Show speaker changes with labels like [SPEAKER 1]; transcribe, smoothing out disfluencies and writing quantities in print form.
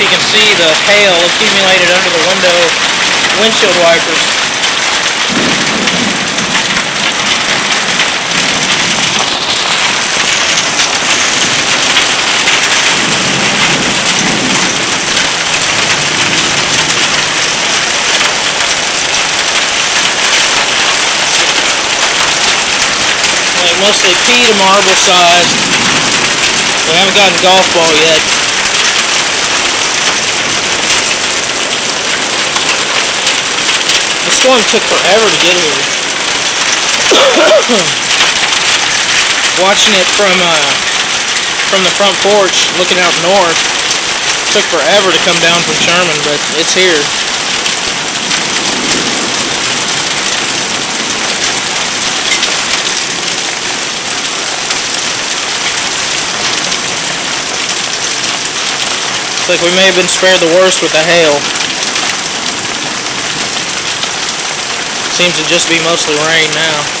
[SPEAKER 1] if you can see the hail accumulated under the windshield wipers. Like mostly pea to marble size. We haven't gotten golf ball yet. The storm took forever to get here. Watching it from the front porch, looking out north, took forever to come down from Sherman, but it's here. Looks like we may have been spared the worst with the hail. Seems to just be mostly rain now.